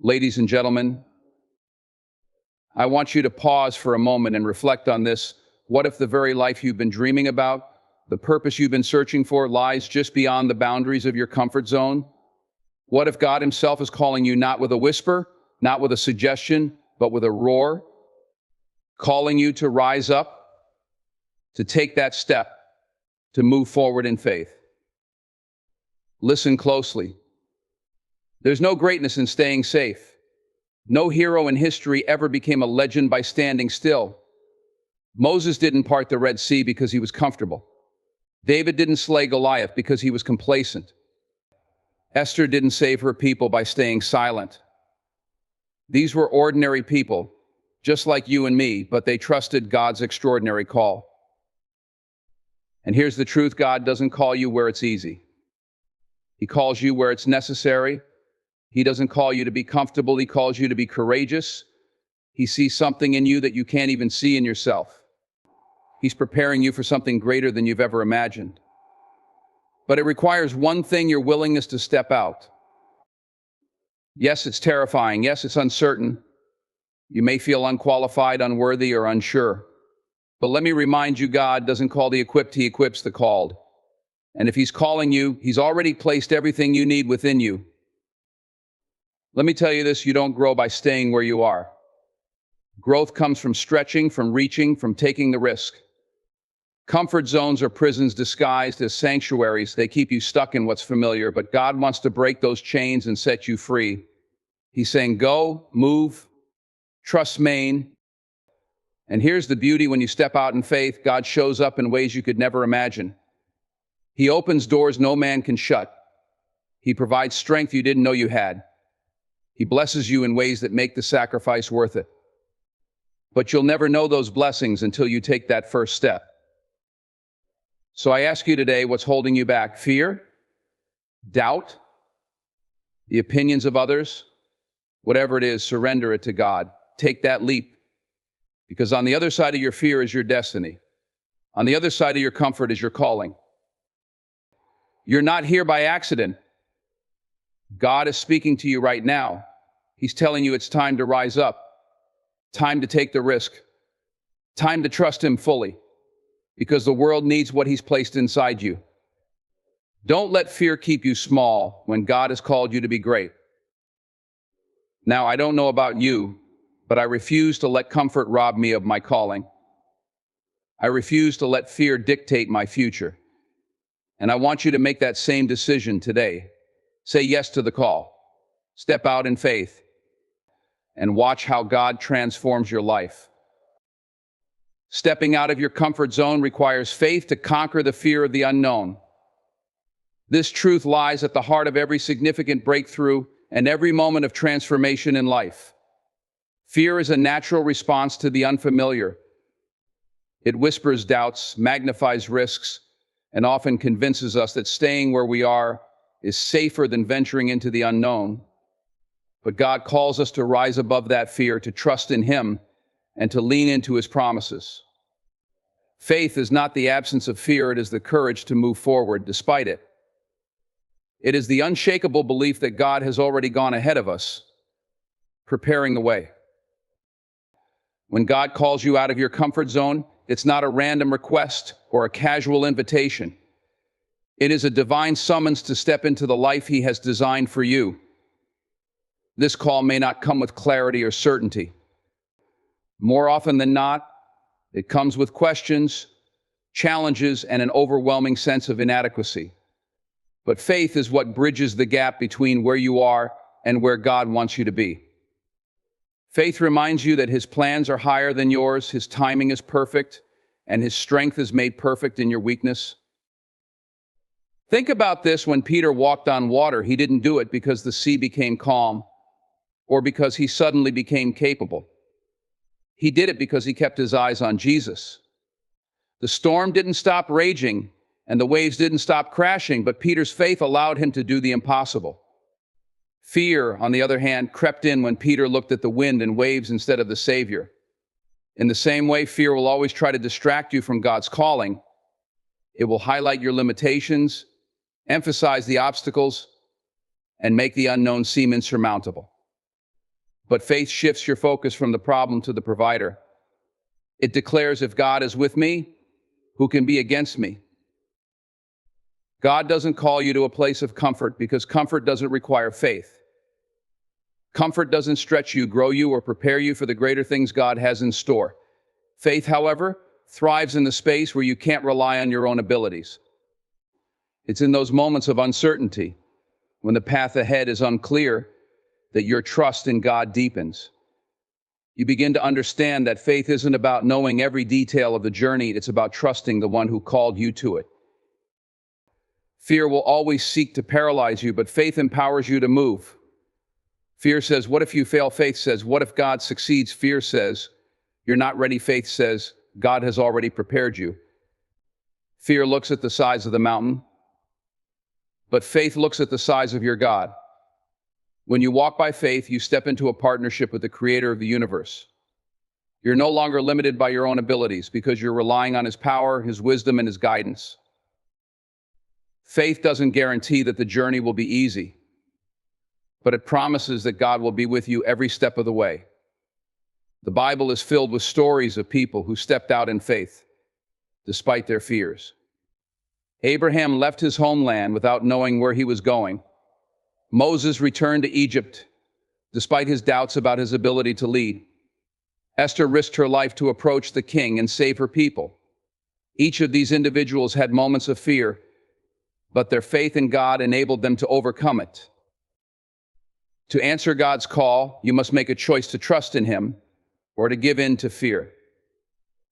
Ladies and gentlemen, I want you to pause for a moment and reflect on this. What if the very life you've been dreaming about, the purpose you've been searching for, lies just beyond the boundaries of your comfort zone? What if God Himself is calling you not with a whisper, not with a suggestion, but with a roar, calling you to rise up, to take that step, to move forward in faith? Listen closely. There's no greatness in staying safe. No hero in history ever became a legend by standing still. Moses didn't part the Red Sea because he was comfortable. David didn't slay Goliath because he was complacent. Esther didn't save her people by staying silent. These were ordinary people, just like you and me, but they trusted God's extraordinary call. And here's the truth: God doesn't call you where it's easy. He calls you where it's necessary. He doesn't call you to be comfortable. He calls you to be courageous. He sees something in you that you can't even see in yourself. He's preparing you for something greater than you've ever imagined. But it requires one thing: your willingness to step out. Yes, it's terrifying. Yes, it's uncertain. You may feel unqualified, unworthy, or unsure. But let me remind you, God doesn't call the equipped, He equips the called. And if He's calling you, He's already placed everything you need within you. Let me tell you this: you don't grow by staying where you are. Growth comes from stretching, from reaching, from taking the risk. Comfort zones are prisons disguised as sanctuaries. They keep you stuck in what's familiar, but God wants to break those chains and set you free. He's saying, go, move, trust Maine. And here's the beauty: when you step out in faith, God shows up in ways you could never imagine. He opens doors no man can shut. He provides strength you didn't know you had. He blesses you in ways that make the sacrifice worth it. But you'll never know those blessings until you take that first step. So I ask you today, what's holding you back? Fear? Doubt? The opinions of others? Whatever it is, surrender it to God. Take that leap. Because on the other side of your fear is your destiny. On the other side of your comfort is your calling. You're not here by accident. God is speaking to you right now. He's telling you it's time to rise up, time to take the risk, time to trust Him fully, because the world needs what He's placed inside you. Don't let fear keep you small when God has called you to be great. Now, I don't know about you, but I refuse to let comfort rob me of my calling. I refuse to let fear dictate my future. And I want you to make that same decision today. Say yes to the call. Step out in faith and watch how God transforms your life. Stepping out of your comfort zone requires faith to conquer the fear of the unknown. This truth lies at the heart of every significant breakthrough and every moment of transformation in life. Fear is a natural response to the unfamiliar. It whispers doubts, magnifies risks, and often convinces us that staying where we are is safer than venturing into the unknown. But God calls us to rise above that fear, to trust in Him, and to lean into His promises. Faith is not the absence of fear, it is the courage to move forward despite it. It is the unshakable belief that God has already gone ahead of us, preparing the way. When God calls you out of your comfort zone, it's not a random request or a casual invitation. It is a divine summons to step into the life He has designed for you. This call may not come with clarity or certainty. More often than not, it comes with questions, challenges, and an overwhelming sense of inadequacy. But faith is what bridges the gap between where you are and where God wants you to be. Faith reminds you that His plans are higher than yours, His timing is perfect, and His strength is made perfect in your weakness. Think about this: when Peter walked on water, he didn't do it because the sea became calm or because he suddenly became capable. He did it because he kept his eyes on Jesus. The storm didn't stop raging and the waves didn't stop crashing, but Peter's faith allowed him to do the impossible. Fear, on the other hand, crept in when Peter looked at the wind and waves instead of the Savior. In the same way, fear will always try to distract you from God's calling. It will highlight your limitations, emphasize the obstacles, and make the unknown seem insurmountable. But faith shifts your focus from the problem to the provider. It declares, if God is with me, who can be against me? God doesn't call you to a place of comfort because comfort doesn't require faith. Comfort doesn't stretch you, grow you, or prepare you for the greater things God has in store. Faith, however, thrives in the space where you can't rely on your own abilities. It's in those moments of uncertainty, when the path ahead is unclear, that your trust in God deepens. You begin to understand that faith isn't about knowing every detail of the journey, it's about trusting the one who called you to it. Fear will always seek to paralyze you, but faith empowers you to move. Fear says, what if you fail? Faith says, what if God succeeds? Fear says, you're not ready. Faith says, God has already prepared you. Fear looks at the size of the mountain, but faith looks at the size of your God. When you walk by faith, you step into a partnership with the creator of the universe. You're no longer limited by your own abilities because you're relying on his power, his wisdom, and his guidance. Faith doesn't guarantee that the journey will be easy, but it promises that God will be with you every step of the way. The Bible is filled with stories of people who stepped out in faith, despite their fears. Abraham left his homeland without knowing where he was going. Moses returned to Egypt, despite his doubts about his ability to lead. Esther risked her life to approach the king and save her people. Each of these individuals had moments of fear, but their faith in God enabled them to overcome it. To answer God's call, you must make a choice to trust in him or to give in to fear.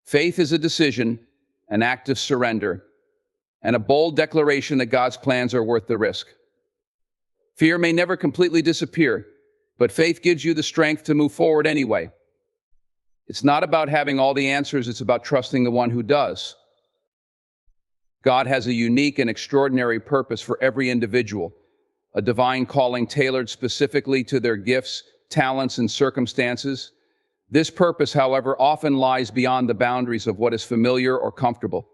Faith is a decision, an act of surrender, and a bold declaration that God's plans are worth the risk. Fear may never completely disappear, but faith gives you the strength to move forward anyway. It's not about having all the answers, it's about trusting the one who does. God has a unique and extraordinary purpose for every individual, a divine calling tailored specifically to their gifts, talents, and circumstances. This purpose, however, often lies beyond the boundaries of what is familiar or comfortable.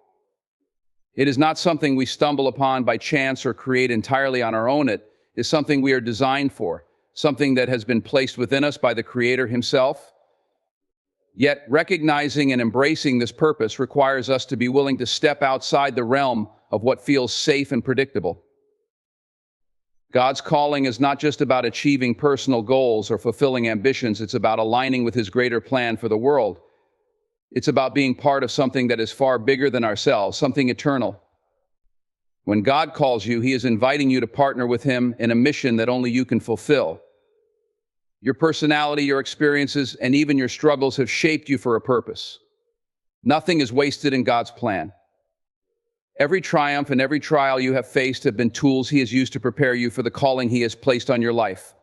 It is not something we stumble upon by chance or create entirely on our own. It is something we are designed for, something that has been placed within us by the Creator himself. Yet, recognizing and embracing this purpose requires us to be willing to step outside the realm of what feels safe and predictable. God's calling is not just about achieving personal goals or fulfilling ambitions, it's about aligning with his greater plan for the world. It's about being part of something that is far bigger than ourselves, something eternal. When God calls you, he is inviting you to partner with him in a mission that only you can fulfill. Your personality, your experiences, and even your struggles have shaped you for a purpose. Nothing is wasted in God's plan. Every triumph and every trial you have faced have been tools he has used to prepare you for the calling he has placed on your life.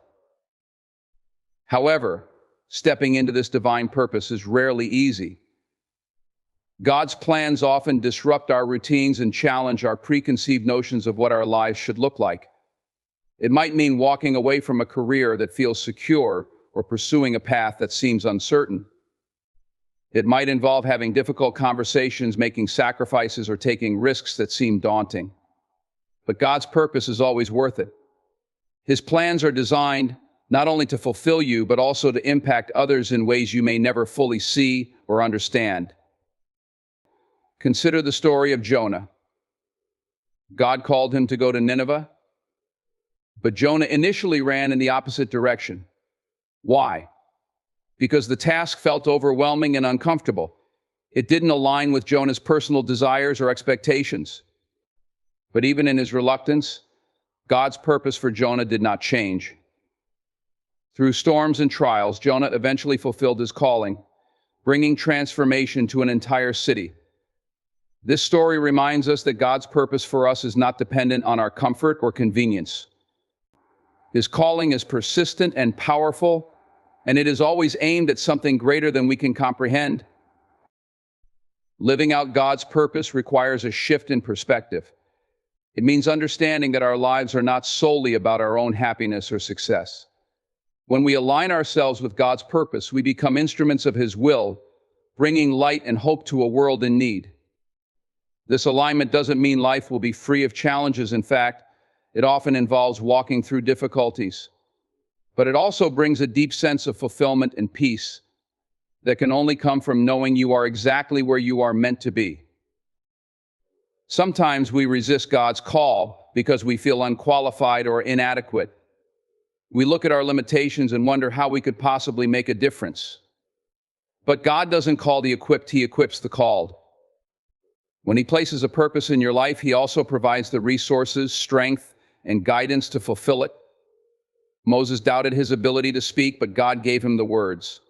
However, stepping into this divine purpose is rarely easy. God's plans often disrupt our routines and challenge our preconceived notions of what our lives should look like. It might mean walking away from a career that feels secure or pursuing a path that seems uncertain. It might involve having difficult conversations, making sacrifices, or taking risks that seem daunting. But God's purpose is always worth it. His plans are designed not only to fulfill you, but also to impact others in ways you may never fully see or understand. Consider the story of Jonah. God called him to go to Nineveh, but Jonah initially ran in the opposite direction. Why? Because the task felt overwhelming and uncomfortable. It didn't align with Jonah's personal desires or expectations. But even in his reluctance, God's purpose for Jonah did not change. Through storms and trials, Jonah eventually fulfilled his calling, bringing transformation to an entire city. This story reminds us that God's purpose for us is not dependent on our comfort or convenience. His calling is persistent and powerful, and it is always aimed at something greater than we can comprehend. Living out God's purpose requires a shift in perspective. It means understanding that our lives are not solely about our own happiness or success. When we align ourselves with God's purpose, we become instruments of his will, bringing light and hope to a world in need. This alignment doesn't mean life will be free of challenges. In fact, it often involves walking through difficulties. but it also brings a deep sense of fulfillment and peace that can only come from knowing you are exactly where you are meant to be. Sometimes we resist God's call because we feel unqualified or inadequate. We look at our limitations and wonder how we could possibly make a difference. But God doesn't call the equipped, He equips the called. When He places a purpose in your life, He also provides the resources, strength, and guidance to fulfill it. Moses doubted his ability to speak, but God gave him the words.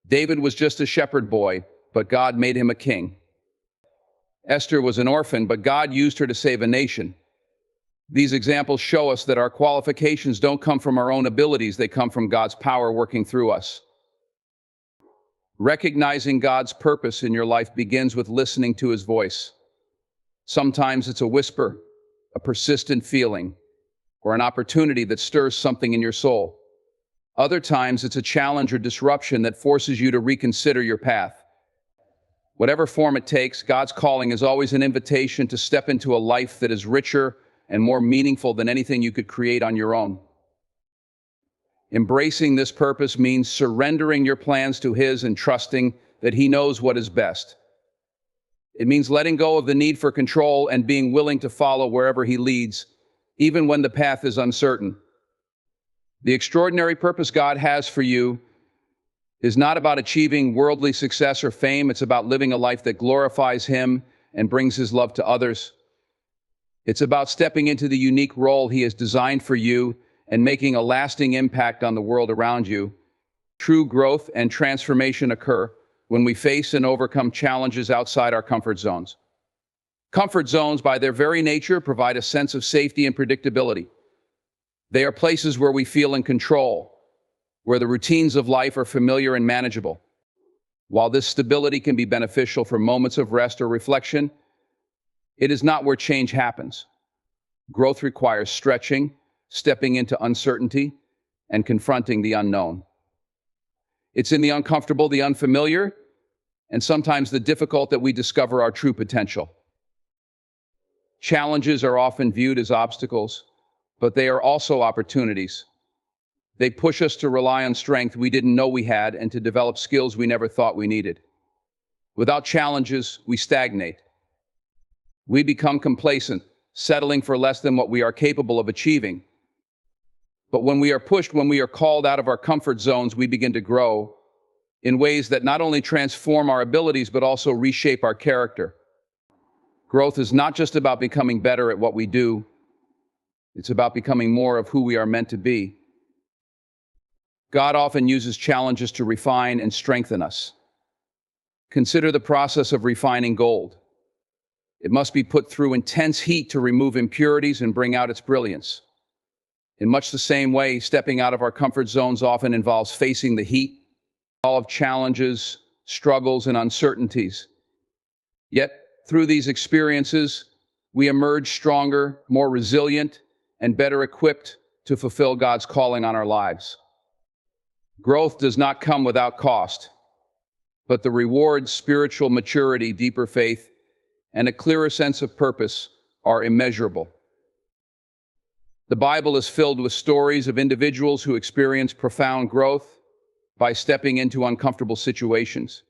David was just a shepherd boy, but God made him a king. Esther was an orphan, but God used her to save a nation. These examples show us that our qualifications don't come from our own abilities, they come from God's power working through us. Recognizing God's purpose in your life begins with listening to His voice. Sometimes it's a whisper, a persistent feeling, or an opportunity that stirs something in your soul. Other times it's a challenge or disruption that forces you to reconsider your path. Whatever form it takes, God's calling is always an invitation to step into a life that is richer and more meaningful than anything you could create on your own. Embracing this purpose means surrendering your plans to His and trusting that He knows what is best. It means letting go of the need for control and being willing to follow wherever He leads, even when the path is uncertain. The extraordinary purpose God has for you is not about achieving worldly success or fame. It's about living a life that glorifies Him and brings His love to others. It's about stepping into the unique role He has designed for you and making a lasting impact on the world around you. True growth and transformation occur when we face and overcome challenges outside our comfort zones. Comfort zones, by their very nature, provide a sense of safety and predictability. They are places where we feel in control, where the routines of life are familiar and manageable. While this stability can be beneficial for moments of rest or reflection, it is not where change happens. Growth requires stretching, stepping into uncertainty, and confronting the unknown. It's in the uncomfortable, the unfamiliar, and sometimes the difficult that we discover our true potential. Challenges are often viewed as obstacles, but they are also opportunities. They push us to rely on strength we didn't know we had and to develop skills we never thought we needed. Without challenges, we stagnate. We become complacent, settling for less than what we are capable of achieving. But when we are pushed, when we are called out of our comfort zones, we begin to grow in ways that not only transform our abilities, but also reshape our character. Growth is not just about becoming better at what we do. It's about becoming more of who we are meant to be. God often uses challenges to refine and strengthen us. Consider the process of refining gold. It must be put through intense heat to remove impurities and bring out its brilliance. In much the same way, stepping out of our comfort zones often involves facing the heat, all of challenges, struggles, and uncertainties. Yet, through these experiences, we emerge stronger, more resilient, and better equipped to fulfill God's calling on our lives. Growth does not come without cost, but the rewards, spiritual maturity, deeper faith, and a clearer sense of purpose are immeasurable. The Bible is filled with stories of individuals who experience profound growth by stepping into uncomfortable situations.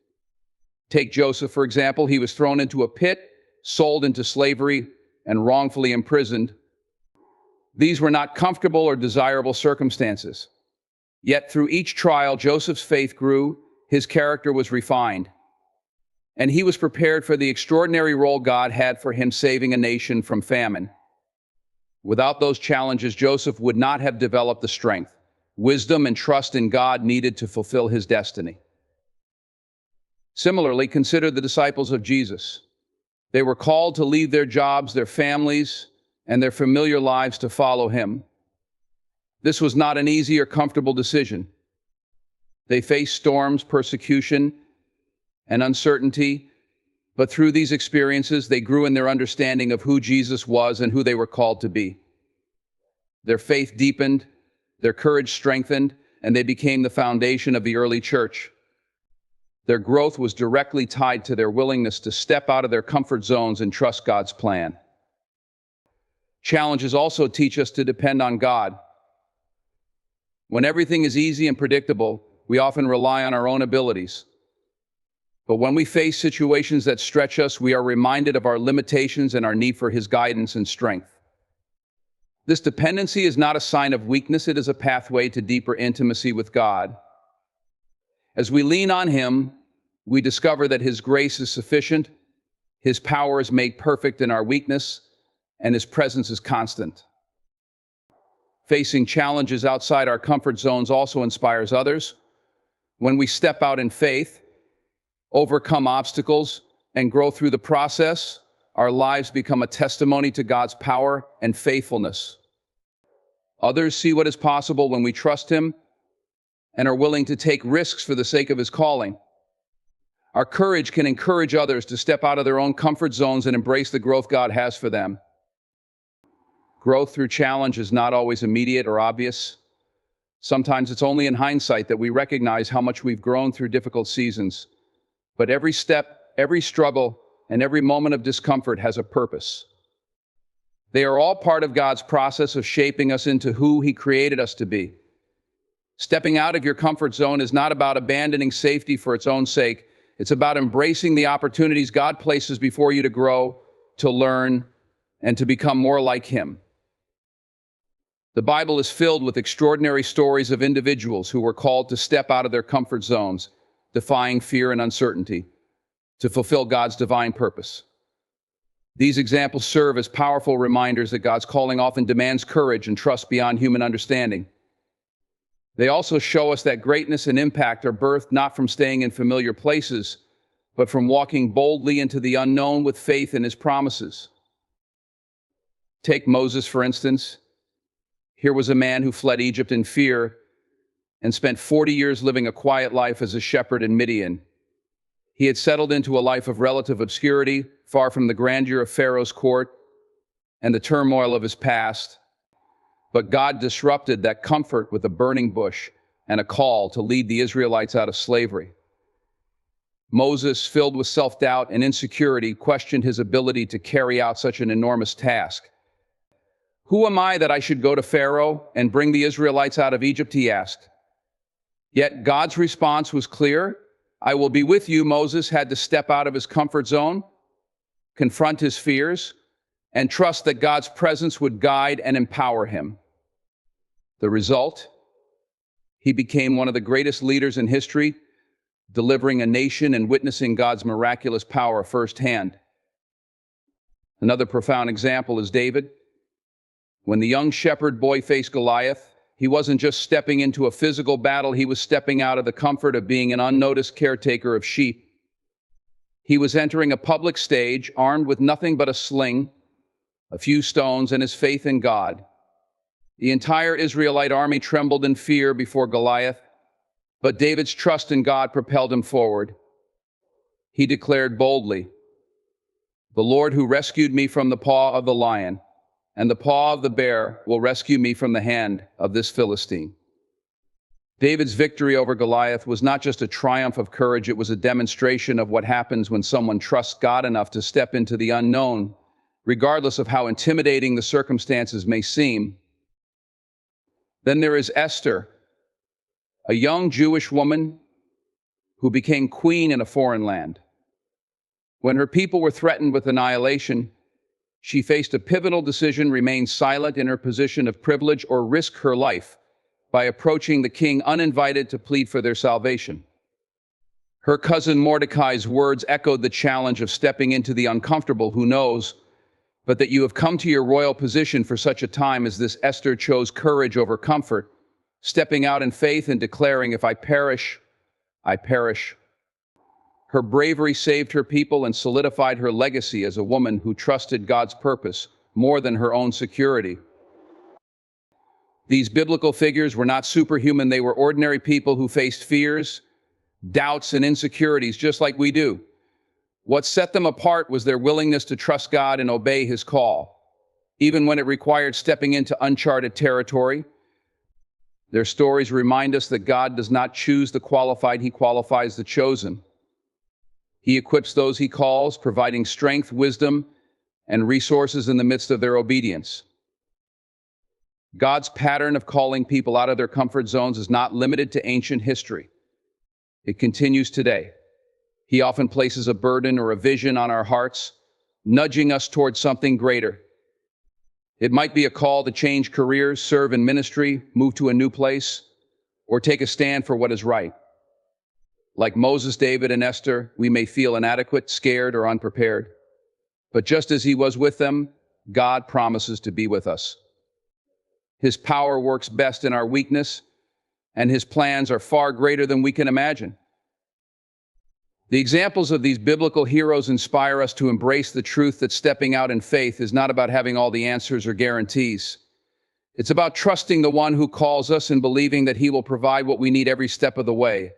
Take Joseph, for example. He was thrown into a pit, sold into slavery, and wrongfully imprisoned. These were not comfortable or desirable circumstances. Yet through each trial, Joseph's faith grew, his character was refined, and he was prepared for the extraordinary role God had for him, saving a nation from famine. Without those challenges, Joseph would not have developed the strength, wisdom, and trust in God needed to fulfill his destiny. Similarly, consider the disciples of Jesus. They were called to leave their jobs, their families, and their familiar lives to follow him. This was not an easy or comfortable decision. They faced storms, persecution, and uncertainty, but through these experiences, they grew in their understanding of who Jesus was and who they were called to be. Their faith deepened, their courage strengthened, and they became the foundation of the early church. Their growth was directly tied to their willingness to step out of their comfort zones and trust God's plan. Challenges also teach us to depend on God. When everything is easy and predictable, we often rely on our own abilities. But when we face situations that stretch us, we are reminded of our limitations and our need for His guidance and strength. This dependency is not a sign of weakness, it is a pathway to deeper intimacy with God. As we lean on Him, we discover that His grace is sufficient, His power is made perfect in our weakness, and His presence is constant. Facing challenges outside our comfort zones also inspires others. When we step out in faith, overcome obstacles, and grow through the process, our lives become a testimony to God's power and faithfulness. Others see what is possible when we trust Him and are willing to take risks for the sake of His calling. Our courage can encourage others to step out of their own comfort zones and embrace the growth God has for them. Growth through challenge is not always immediate or obvious. Sometimes it's only in hindsight that we recognize how much we've grown through difficult seasons. But every step, every struggle, and every moment of discomfort has a purpose. They are all part of God's process of shaping us into who He created us to be. Stepping out of your comfort zone is not about abandoning safety for its own sake. It's about embracing the opportunities God places before you to grow, to learn, and to become more like Him. The Bible is filled with extraordinary stories of individuals who were called to step out of their comfort zones, defying fear and uncertainty, to fulfill God's divine purpose. These examples serve as powerful reminders that God's calling often demands courage and trust beyond human understanding. They also show us that greatness and impact are birthed not from staying in familiar places, but from walking boldly into the unknown with faith in His promises. Take Moses, for instance. Here was a man who fled Egypt in fear and spent 40 years living a quiet life as a shepherd in Midian. He had settled into a life of relative obscurity, far from the grandeur of Pharaoh's court and the turmoil of his past. But God disrupted that comfort with a burning bush and a call to lead the Israelites out of slavery. Moses, filled with self-doubt and insecurity, questioned his ability to carry out such an enormous task. "Who am I that I should go to Pharaoh and bring the Israelites out of Egypt?" he asked. Yet God's response was clear. "I will be with you." Moses had to step out of his comfort zone, confront his fears, and trust that God's presence would guide and empower him. The result? He became one of the greatest leaders in history, delivering a nation and witnessing God's miraculous power firsthand. Another profound example is David. When the young shepherd boy faced Goliath, he wasn't just stepping into a physical battle, he was stepping out of the comfort of being an unnoticed caretaker of sheep. He was entering a public stage armed with nothing but a sling, a few stones, and his faith in God. The entire Israelite army trembled in fear before Goliath, but David's trust in God propelled him forward. He declared boldly, "The Lord who rescued me from the paw of the lion and the paw of the bear will rescue me from the hand of this Philistine." David's victory over Goliath was not just a triumph of courage, it was a demonstration of what happens when someone trusts God enough to step into the unknown, regardless of how intimidating the circumstances may seem. Then there is Esther, a young Jewish woman who became queen in a foreign land. When her people were threatened with annihilation, she faced a pivotal decision: remain silent in her position of privilege or risk her life by approaching the king uninvited to plead for their salvation. Her cousin Mordecai's words echoed the challenge of stepping into the uncomfortable. "Who knows but that you have come to your royal position for such a time as this?" Esther chose courage over comfort, stepping out in faith and declaring, "If I perish, I perish." Her bravery saved her people and solidified her legacy as a woman who trusted God's purpose more than her own security. These biblical figures were not superhuman, they were ordinary people who faced fears, doubts, and insecurities just like we do. What set them apart was their willingness to trust God and obey His call, even when it required stepping into uncharted territory. Their stories remind us that God does not choose the qualified, He qualifies the chosen. He equips those He calls, providing strength, wisdom, and resources in the midst of their obedience. God's pattern of calling people out of their comfort zones is not limited to ancient history. It continues today. He often places a burden or a vision on our hearts, nudging us towards something greater. It might be a call to change careers, serve in ministry, move to a new place, or take a stand for what is right. Like Moses, David, and Esther, we may feel inadequate, scared, or unprepared. But just as he was with them, God promises to be with us. His power works best in our weakness, and his plans are far greater than we can imagine. The examples of these biblical heroes inspire us to embrace the truth that stepping out in faith is not about having all the answers or guarantees. It's about trusting the one who calls us and believing that he will provide what we need every step of the way.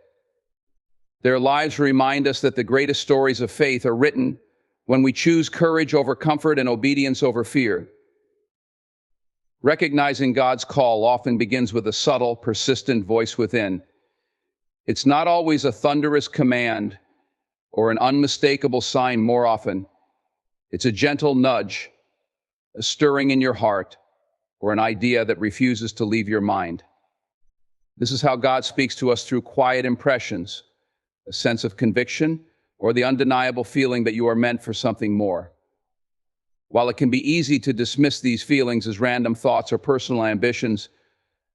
Their lives remind us that the greatest stories of faith are written when we choose courage over comfort and obedience over fear. Recognizing God's call often begins with a subtle, persistent voice within. It's not always a thunderous command or an unmistakable sign. More often, it's a gentle nudge, a stirring in your heart, or an idea that refuses to leave your mind. This is how God speaks to us through quiet impressions, a sense of conviction, or the undeniable feeling that you are meant for something more. While it can be easy to dismiss these feelings as random thoughts or personal ambitions,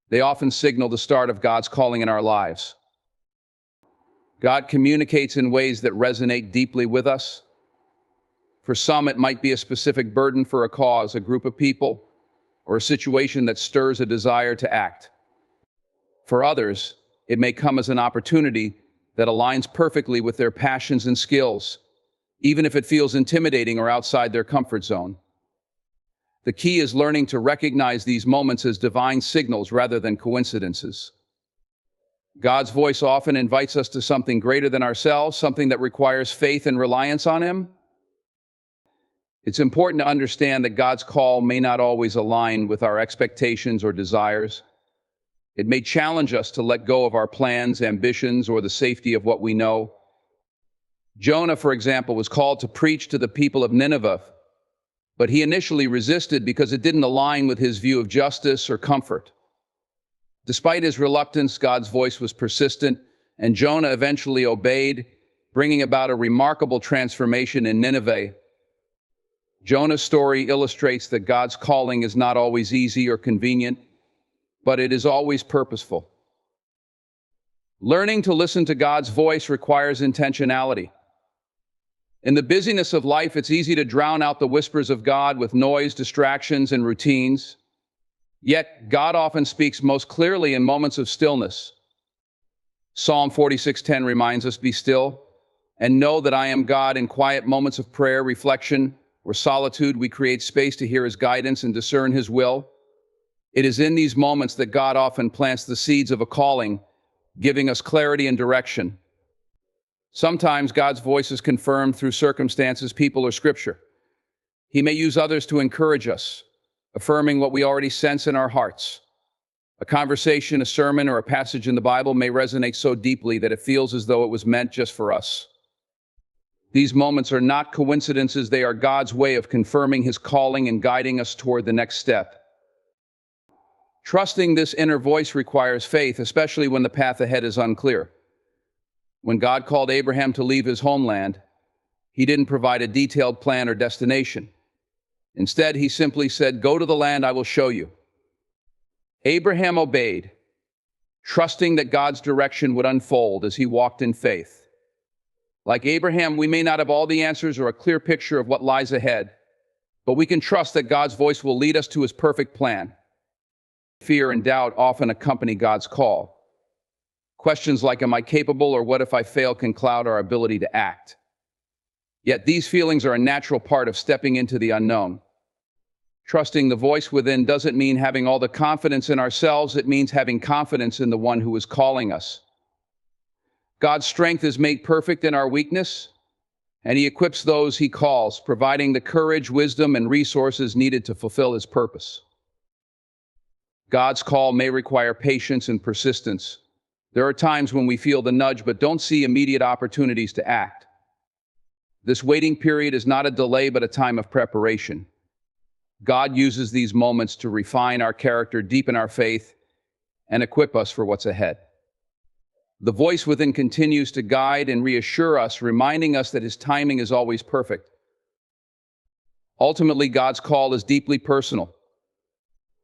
they often signal the start of God's calling in our lives. God communicates in ways that resonate deeply with us. For some, it might be a specific burden for a cause, a group of people, or a situation that stirs a desire to act. For others, it may come as an opportunity that aligns perfectly with their passions and skills, even if it feels intimidating or outside their comfort zone. The key is learning to recognize these moments as divine signals rather than coincidences. God's voice often invites us to something greater than ourselves, something that requires faith and reliance on him. It's important to understand that God's call may not always align with our expectations or desires. It may challenge us to let go of our plans, ambitions, or the safety of what we know. Jonah, for example, was called to preach to the people of Nineveh, but he initially resisted because it didn't align with his view of justice or comfort. Despite his reluctance, God's voice was persistent, and Jonah eventually obeyed, bringing about a remarkable transformation in Nineveh. Jonah's story illustrates that God's calling is not always easy or convenient, but it is always purposeful. Learning to listen to God's voice requires intentionality. In the busyness of life, it's easy to drown out the whispers of God with noise, distractions, and routines. Yet, God often speaks most clearly in moments of stillness. Psalm 46:10 reminds us, "Be still and know that I am God." In quiet moments of prayer, reflection, or solitude, we create space to hear his guidance and discern his will. It is in these moments that God often plants the seeds of a calling, giving us clarity and direction. Sometimes God's voice is confirmed through circumstances, people, or scripture. He may use others to encourage us, affirming what we already sense in our hearts. A conversation, a sermon, or a passage in the Bible may resonate so deeply that it feels as though it was meant just for us. These moments are not coincidences, they are God's way of confirming his calling and guiding us toward the next step. Trusting this inner voice requires faith, especially when the path ahead is unclear. When God called Abraham to leave his homeland, he didn't provide a detailed plan or destination. Instead, he simply said, "Go to the land I will show you." Abraham obeyed, trusting that God's direction would unfold as he walked in faith. Like Abraham, we may not have all the answers or a clear picture of what lies ahead, but we can trust that God's voice will lead us to his perfect plan. Fear and doubt often accompany God's call. Questions like, "Am I capable?" or "What if I fail?" can cloud our ability to act. Yet these feelings are a natural part of stepping into the unknown. Trusting the voice within doesn't mean having all the confidence in ourselves, it means having confidence in the one who is calling us. God's strength is made perfect in our weakness, and he equips those he calls, providing the courage, wisdom, and resources needed to fulfill his purpose. God's call may require patience and persistence. There are times when we feel the nudge but don't see immediate opportunities to act. This waiting period is not a delay but a time of preparation. God uses these moments to refine our character, deepen our faith, and equip us for what's ahead. The voice within continues to guide and reassure us, reminding us that His timing is always perfect. Ultimately, God's call is deeply personal.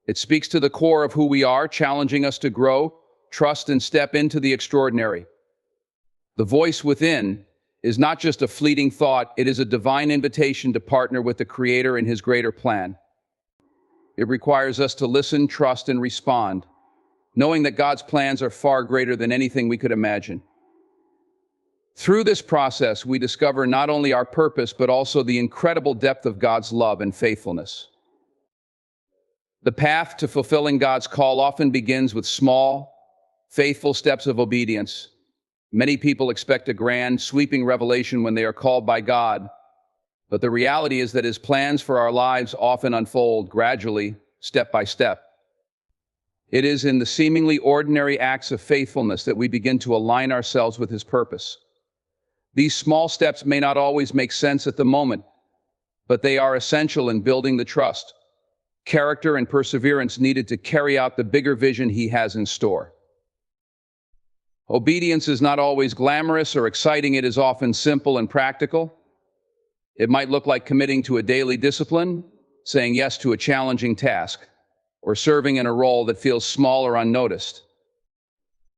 It speaks to the core of who we are, challenging us to grow, trust, and step into the extraordinary. The voice within is not just a fleeting thought, it is a divine invitation to partner with the Creator in His greater plan. It requires us to listen, trust, and respond, knowing that God's plans are far greater than anything we could imagine. Through this process, we discover not only our purpose, but also the incredible depth of God's love and faithfulness. The path to fulfilling God's call often begins with small, faithful steps of obedience. Many people expect a grand, sweeping revelation when they are called by God, but the reality is that His plans for our lives often unfold gradually, step by step. It is in the seemingly ordinary acts of faithfulness that we begin to align ourselves with His purpose. These small steps may not always make sense at the moment, but they are essential in building the trust, character, and perseverance needed to carry out the bigger vision He has in store. Obedience is not always glamorous or exciting. It is often simple and practical. It might look like committing to a daily discipline, saying yes to a challenging task, or serving in a role that feels small or unnoticed.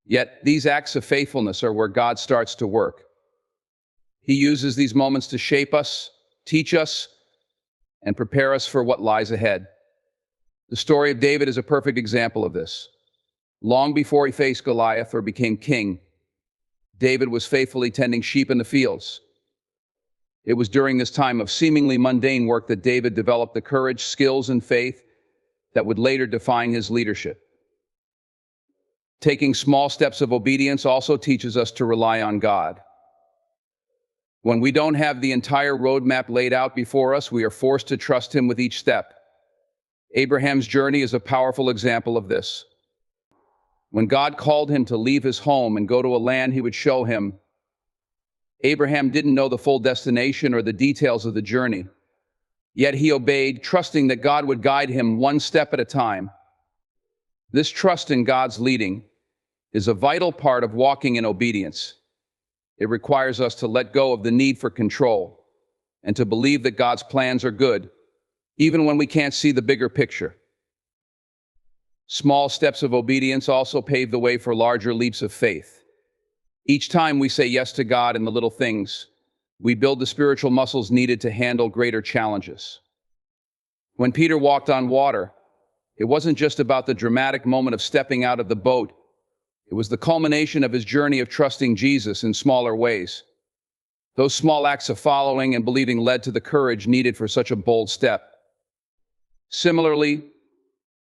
Yet, these acts of faithfulness are where God starts to work. He uses these moments to shape us, teach us, and prepare us for what lies ahead. The story of David is a perfect example of this. Long before he faced Goliath or became king, David was faithfully tending sheep in the fields. It was during this time of seemingly mundane work that David developed the courage, skills, and faith that would later define his leadership. Taking small steps of obedience also teaches us to rely on God. When we don't have the entire roadmap laid out before us, we are forced to trust Him with each step. Abraham's journey is a powerful example of this. When God called him to leave his home and go to a land He would show him, Abraham didn't know the full destination or the details of the journey. Yet he obeyed, trusting that God would guide him one step at a time. This trust in God's leading is a vital part of walking in obedience. It requires us to let go of the need for control and to believe that God's plans are good, even when we can't see the bigger picture. Small steps of obedience also pave the way for larger leaps of faith. Each time we say yes to God in the little things, we build the spiritual muscles needed to handle greater challenges. When Peter walked on water, it wasn't just about the dramatic moment of stepping out of the boat. It was the culmination of his journey of trusting Jesus in smaller ways. Those small acts of following and believing led to the courage needed for such a bold step. Similarly,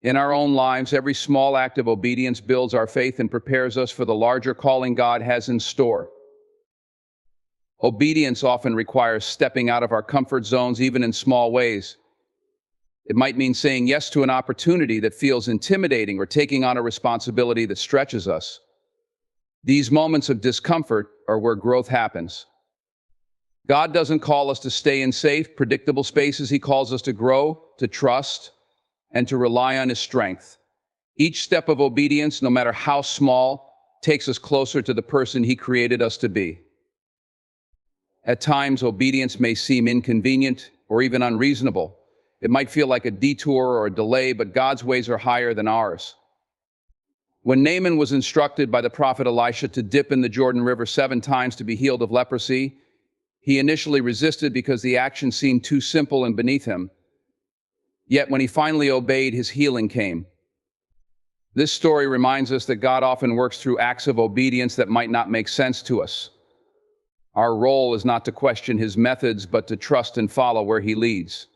in our own lives, every small act of obedience builds our faith and prepares us for the larger calling God has in store. Obedience often requires stepping out of our comfort zones, even in small ways. It might mean saying yes to an opportunity that feels intimidating or taking on a responsibility that stretches us. These moments of discomfort are where growth happens. God doesn't call us to stay in safe, predictable spaces. He calls us to grow, to trust, and to rely on His strength. Each step of obedience, no matter how small, takes us closer to the person He created us to be. At times, obedience may seem inconvenient or even unreasonable. It might feel like a detour or a delay, but God's ways are higher than ours. When Naaman was instructed by the prophet Elisha to dip in the Jordan River 7 times to be healed of leprosy, he initially resisted because the action seemed too simple and beneath him. Yet when he finally obeyed, his healing came. This story reminds us that God often works through acts of obedience that might not make sense to us. Our role is not to question His methods, but to trust and follow where He leads.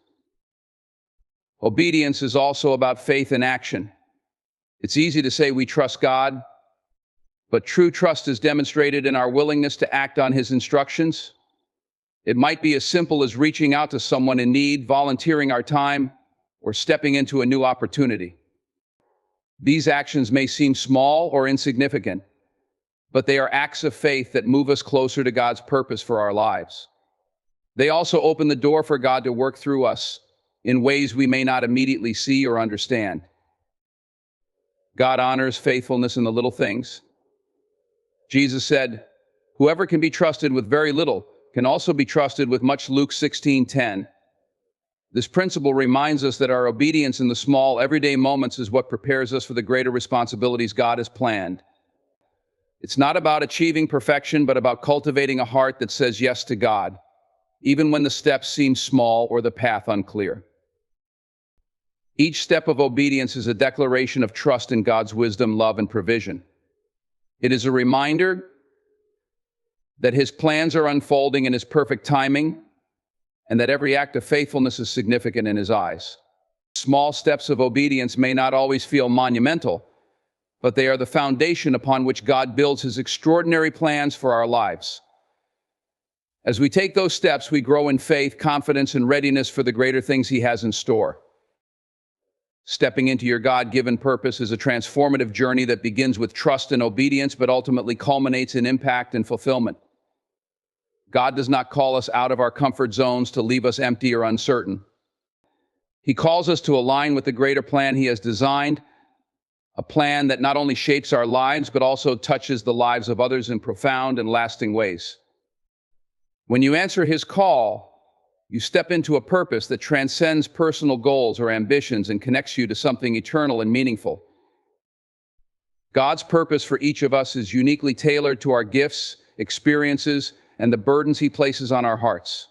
Obedience is also about faith in action. It's easy to say we trust God, but true trust is demonstrated in our willingness to act on His instructions. It might be as simple as reaching out to someone in need, volunteering our time, or stepping into a new opportunity. These actions may seem small or insignificant, but they are acts of faith that move us closer to God's purpose for our lives. They also open the door for God to work through us, in ways we may not immediately see or understand. God honors faithfulness in the little things. Jesus said, "Whoever can be trusted with very little can also be trusted with much." Luke 16:10. This principle reminds us that our obedience in the small, everyday moments is what prepares us for the greater responsibilities God has planned. It's not about achieving perfection, but about cultivating a heart that says yes to God, even when the steps seem small or the path unclear. Each step of obedience is a declaration of trust in God's wisdom, love, and provision. It is a reminder that His plans are unfolding in His perfect timing, and that every act of faithfulness is significant in His eyes. Small steps of obedience may not always feel monumental, but they are the foundation upon which God builds His extraordinary plans for our lives. As we take those steps, we grow in faith, confidence, and readiness for the greater things He has in store. Stepping into your God-given purpose is a transformative journey that begins with trust and obedience, but ultimately culminates in impact and fulfillment. God does not call us out of our comfort zones to leave us empty or uncertain. He calls us to align with the greater plan He has designed, a plan that not only shapes our lives, but also touches the lives of others in profound and lasting ways. When you answer His call, you step into a purpose that transcends personal goals or ambitions and connects you to something eternal and meaningful. God's purpose for each of us is uniquely tailored to our gifts, experiences, and the burdens He places on our hearts.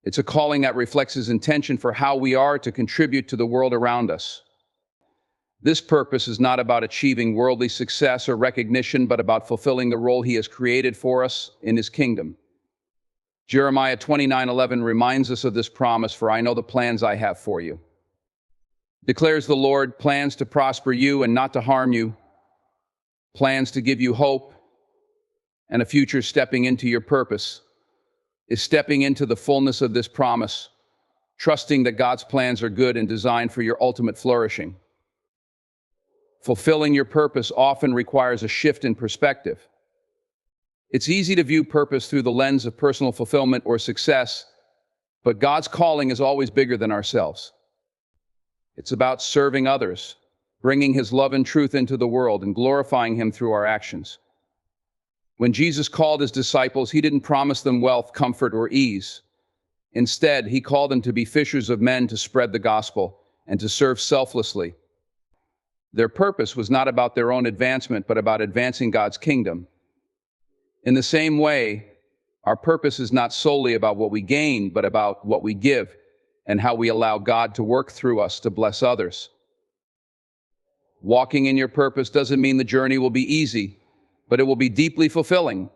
It's a calling that reflects His intention for how we are to contribute to the world around us. This purpose is not about achieving worldly success or recognition, but about fulfilling the role He has created for us in His kingdom. Jeremiah 29:11 reminds us of this promise, "For I know the plans I have for you," declares the Lord, plans to prosper you and not to harm you, plans to give you hope and a future. Stepping into your purpose is stepping into the fullness of this promise, trusting that God's plans are good and designed for your ultimate flourishing. Fulfilling your purpose often requires a shift in perspective. It's easy to view purpose through the lens of personal fulfillment or success, but God's calling is always bigger than ourselves. It's about serving others, bringing His love and truth into the world, and glorifying Him through our actions. When Jesus called His disciples, He didn't promise them wealth, comfort, or ease. Instead, He called them to be fishers of men, to spread the gospel, and to serve selflessly. Their purpose was not about their own advancement, but about advancing God's kingdom. In the same way, our purpose is not solely about what we gain, but about what we give and how we allow God to work through us to bless others. Walking in your purpose doesn't mean the journey will be easy, but it will be deeply fulfilling.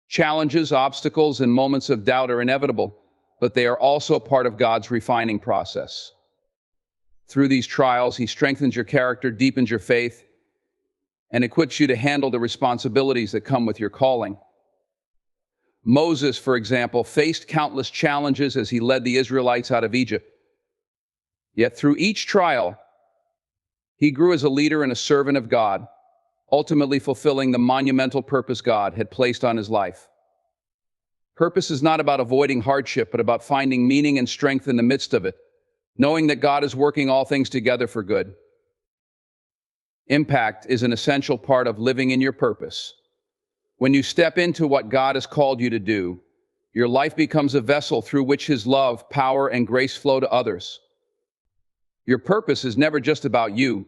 Challenges, obstacles, and moments of doubt are inevitable, but they are also part of God's refining process. Through these trials, He strengthens your character, deepens your faith, and equips you to handle the responsibilities that come with your calling. Moses, for example, faced countless challenges as he led the Israelites out of Egypt. Yet through each trial, he grew as a leader and a servant of God, ultimately fulfilling the monumental purpose God had placed on his life. Purpose is not about avoiding hardship, but about finding meaning and strength in the midst of it, knowing that God is working all things together for good. Impact is an essential part of living in your purpose. When you step into what God has called you to do, your life becomes a vessel through which His love, power, and grace flow to others. Your purpose is never just about you.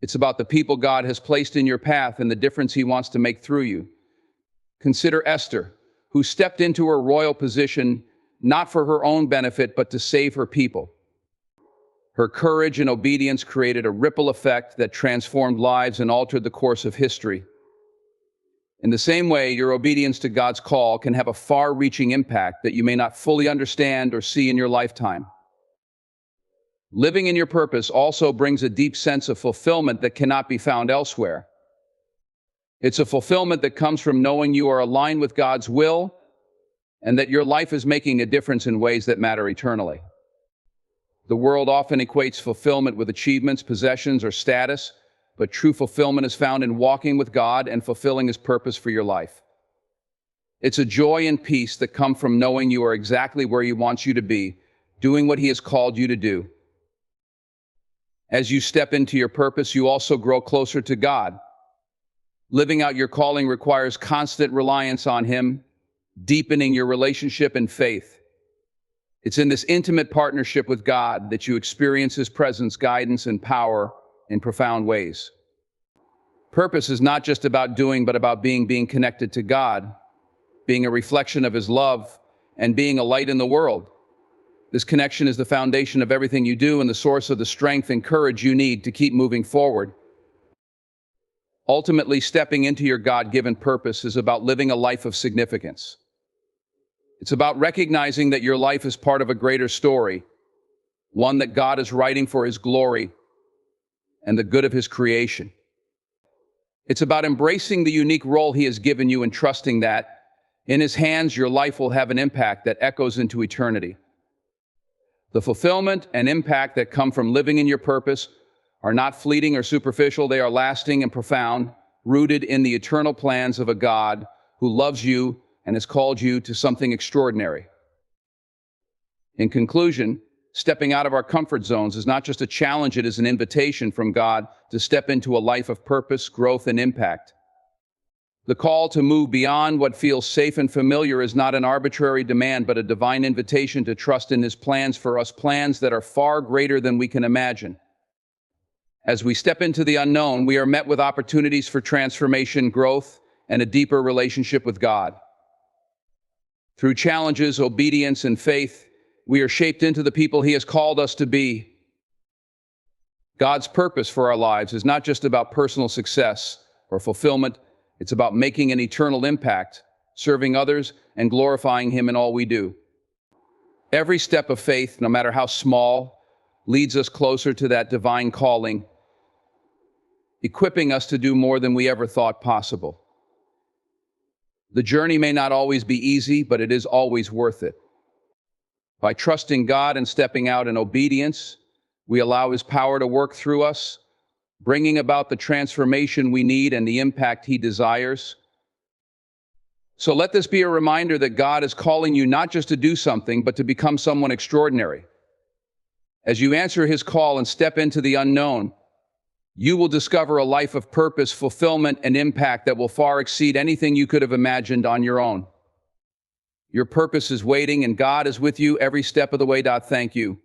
It's about the people God has placed in your path and the difference He wants to make through you. Consider Esther, who stepped into her royal position not for her own benefit, but to save her people. Her courage and obedience created a ripple effect that transformed lives and altered the course of history. In the same way, your obedience to God's call can have a far-reaching impact that you may not fully understand or see in your lifetime. Living in your purpose also brings a deep sense of fulfillment that cannot be found elsewhere. It's a fulfillment that comes from knowing you are aligned with God's will and that your life is making a difference in ways that matter eternally. The world often equates fulfillment with achievements, possessions, or status, but true fulfillment is found in walking with God and fulfilling His purpose for your life. It's a joy and peace that come from knowing you are exactly where He wants you to be, doing what He has called you to do. As you step into your purpose, you also grow closer to God. Living out your calling requires constant reliance on Him, deepening your relationship and faith. It's in this intimate partnership with God that you experience His presence, guidance, and power in profound ways. Purpose is not just about doing, but about being connected to God, being a reflection of His love, and being a light in the world. This connection is the foundation of everything you do and the source of the strength and courage you need to keep moving forward. Ultimately, stepping into your God-given purpose is about living a life of significance. It's about recognizing that your life is part of a greater story, one that God is writing for His glory and the good of His creation. It's about embracing the unique role He has given you and trusting that, in His hands, your life will have an impact that echoes into eternity. The fulfillment and impact that come from living in your purpose are not fleeting or superficial. They are lasting and profound, rooted in the eternal plans of a God who loves you and has called you to something extraordinary. In conclusion, stepping out of our comfort zones is not just a challenge, it is an invitation from God to step into a life of purpose, growth, and impact. The call to move beyond what feels safe and familiar is not an arbitrary demand, but a divine invitation to trust in His plans for us, plans that are far greater than we can imagine. As we step into the unknown, we are met with opportunities for transformation, growth, and a deeper relationship with God. Through challenges, obedience, and faith, we are shaped into the people He has called us to be. God's purpose for our lives is not just about personal success or fulfillment. It's about making an eternal impact, serving others, and glorifying Him in all we do. Every step of faith, no matter how small, leads us closer to that divine calling, equipping us to do more than we ever thought possible. The journey may not always be easy, but it is always worth it. By trusting God and stepping out in obedience, we allow His power to work through us, bringing about the transformation we need and the impact He desires. So let this be a reminder that God is calling you not just to do something, but to become someone extraordinary. As you answer His call and step into the unknown, you will discover a life of purpose, fulfillment, and impact that will far exceed anything you could have imagined on your own. Your purpose is waiting, and God is with you every step of the way. Thank you.